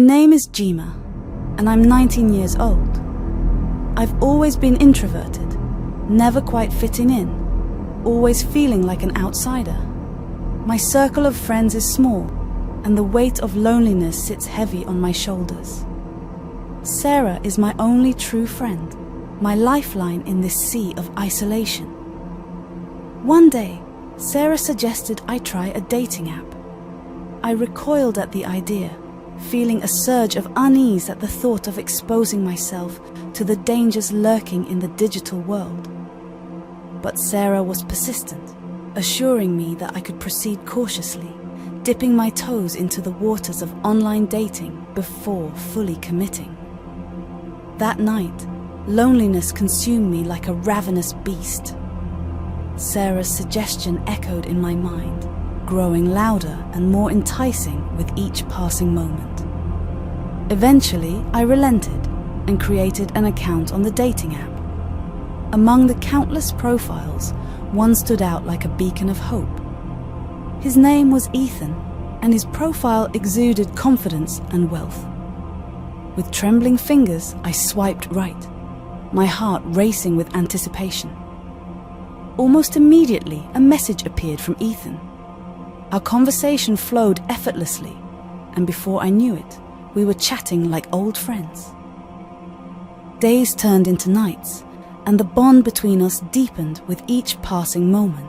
name is Jima, and I'm 19 years old. I've always been introverted, never quite fitting in, always feeling like an outsider. My circle of friends is small, and the weight of loneliness sits heavy on my shoulders. Sarah is my only true friend, my lifeline in this sea of isolation. One day, Sarah suggested I try a dating app. I recoiled at the idea, feeling a surge of unease at the thought of exposing myself to the dangers lurking in the digital world. But Sarah was persistent, assuring me that I could proceed cautiously, dipping my toes into the waters of online dating before fully committing. That night, loneliness consumed me like a ravenous beast. Sarah's suggestion echoed in my mind, growing louder and more enticing with each passing moment. Eventually, I relented and created an account on the dating app. Among the countless profiles, one stood out like a beacon of hope. His name was Ethan, and his profile exuded confidence and wealth. With trembling fingers, I swiped right, my heart racing with anticipation. Almost immediately, a message appeared from Ethan. Our conversation flowed effortlessly, and before I knew it, we were chatting like old friends. Days turned into nights, and the bond between us deepened with each passing moment.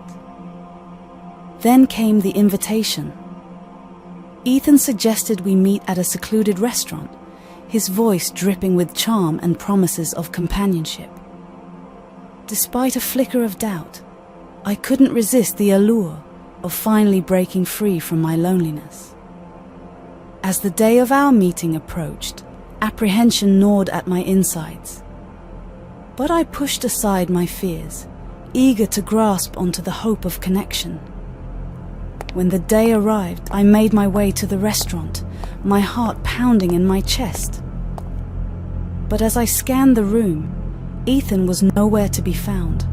Then came the invitation. Ethan suggested we meet at a secluded restaurant, his voice dripping with charm and promises of companionship. Despite a flicker of doubt, I couldn't resist the allure of finally breaking free from my loneliness. As the day of our meeting approached, apprehension gnawed at my insides. But I pushed aside my fears, eager to grasp onto the hope of connection. When the day arrived, I made my way to the restaurant, my heart pounding in my chest. But as I scanned the room, Ethan was nowhere to be found.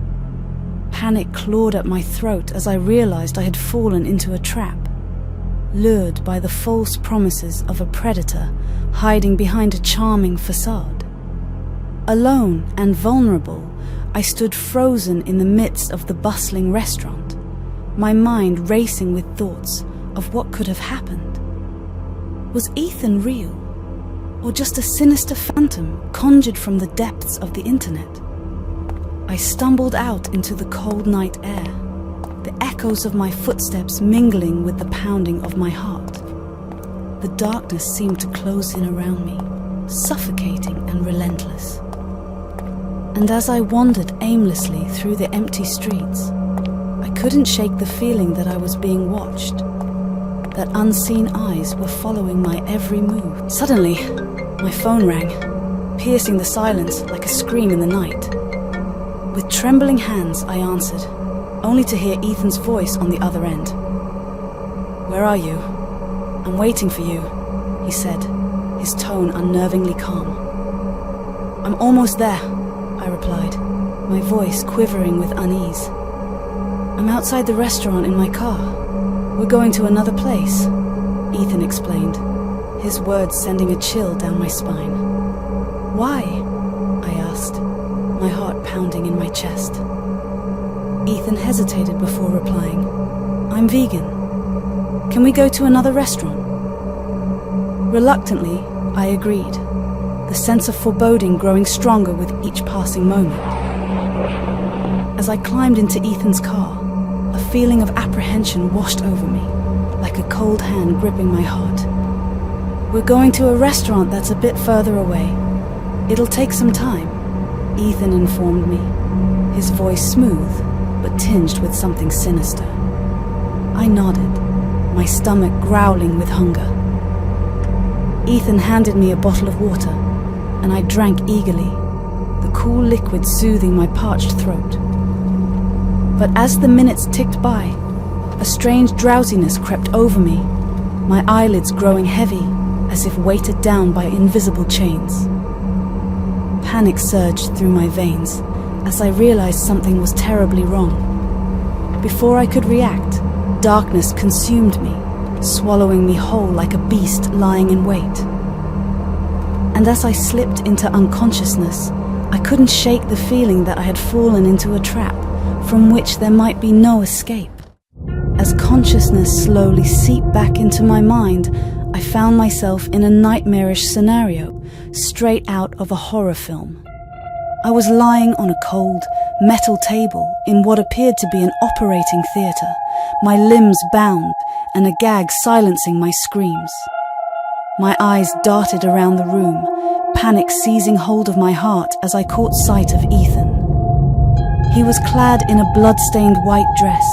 Panic clawed at my throat as I realized I had fallen into a trap, lured by the false promises of a predator hiding behind a charming facade. Alone and vulnerable, I stood frozen in the midst of the bustling restaurant, my mind racing with thoughts of what could have happened. Was Ethan real, or just a sinister phantom conjured from the depths of the internet? I stumbled out into the cold night air, the echoes of my footsteps mingling with the pounding of my heart. The darkness seemed to close in around me, suffocating and relentless. And as I wandered aimlessly through the empty streets, I couldn't shake the feeling that I was being watched, that unseen eyes were following my every move. Suddenly, my phone rang, piercing the silence like a scream in the night. With trembling hands, I answered, only to hear Ethan's voice on the other end. "Where are you?" "I'm waiting for you," he said, his tone unnervingly calm. "I'm almost there," I replied, my voice quivering with unease. "I'm outside the restaurant in my car. We're going to another place," Ethan explained, his words sending a chill down my spine. "Why?" I asked, my heart pounding in my chest. Ethan hesitated before replying, "I'm vegan. Can we go to another restaurant?" Reluctantly, I agreed, the sense of foreboding growing stronger with each passing moment. As I climbed into Ethan's car, a feeling of apprehension washed over me, like a cold hand gripping my heart. "We're going to a restaurant that's a bit further away. It'll take some time," Ethan informed me, his voice smooth, but tinged with something sinister. I nodded, my stomach growling with hunger. Ethan handed me a bottle of water, and I drank eagerly, the cool liquid soothing my parched throat. But as the minutes ticked by, a strange drowsiness crept over me, my eyelids growing heavy, as if weighted down by invisible chains. Panic surged through my veins as I realized something was terribly wrong. Before I could react, darkness consumed me, swallowing me whole like a beast lying in wait. And as I slipped into unconsciousness, I couldn't shake the feeling that I had fallen into a trap from which there might be no escape. As consciousness slowly seeped back into my mind, I found myself in a nightmarish scenario, straight out of a horror film. I was lying on a cold, metal table in what appeared to be an operating theatre, my limbs bound and a gag silencing my screams. My eyes darted around the room, panic seizing hold of my heart as I caught sight of Ethan. He was clad in a blood-stained white dress,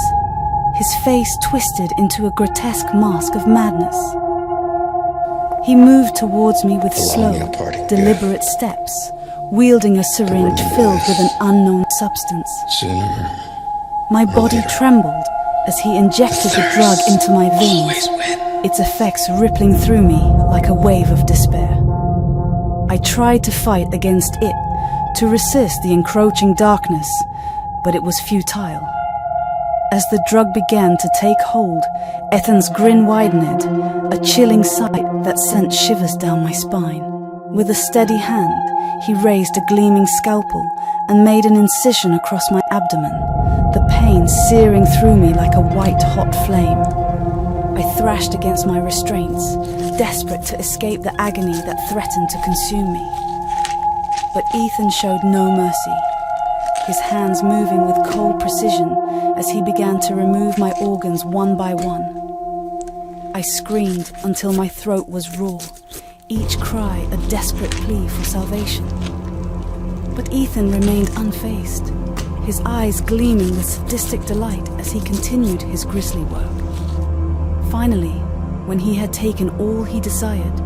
his face twisted into a grotesque mask of madness. He moved towards me with slow, deliberate steps, wielding a syringe filled with an unknown substance. My body trembled as he injected the drug into my veins, its effects rippling through me like a wave of despair. I tried to fight against it, to resist the encroaching darkness, but it was futile. As the drug began to take hold, Ethan's grin widened, a chilling sight that sent shivers down my spine. With a steady hand, he raised a gleaming scalpel and made an incision across my abdomen, the pain searing through me like a white-hot flame. I thrashed against my restraints, desperate to escape the agony that threatened to consume me. But Ethan showed no mercy, his hands moving with cold precision as he began to remove my organs one by one. I screamed until my throat was raw, each cry a desperate plea for salvation. But Ethan remained unfazed, his eyes gleaming with sadistic delight as he continued his grisly work. Finally, when he had taken all he desired,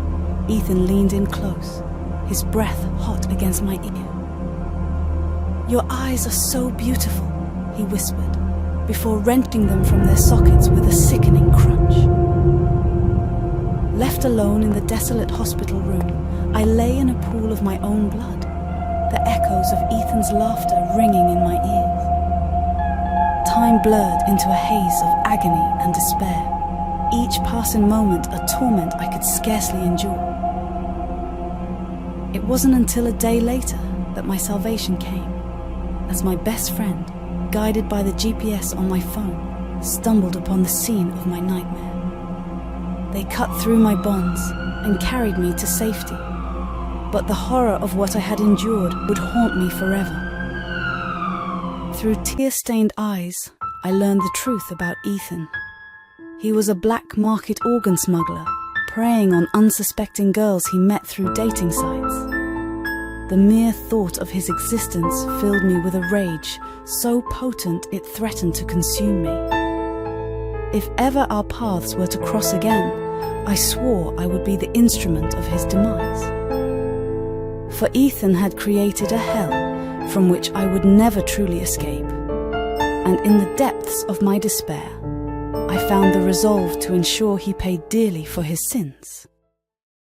Ethan leaned in close, his breath hot against my ear. "Your eyes are so beautiful," he whispered, before wrenching them from their sockets with a sickening crunch. Left alone in the desolate hospital room, I lay in a pool of my own blood, the echoes of Ethan's laughter ringing in my ears. Time blurred into a haze of agony and despair, each passing moment a torment I could scarcely endure. It wasn't until a day later that my salvation came, as my best friend, guided by the GPS on my phone, stumbled upon the scene of my nightmare. They cut through my bonds and carried me to safety, but the horror of what I had endured would haunt me forever. Through tear-stained eyes, I learned the truth about Ethan. He was a black market organ smuggler, preying on unsuspecting girls he met through dating sites. The mere thought of his existence filled me with a rage so potent it threatened to consume me. If ever our paths were to cross again, I swore I would be the instrument of his demise. For Ethan had created a hell from which I would never truly escape, and in the depths of my despair, I found the resolve to ensure he paid dearly for his sins.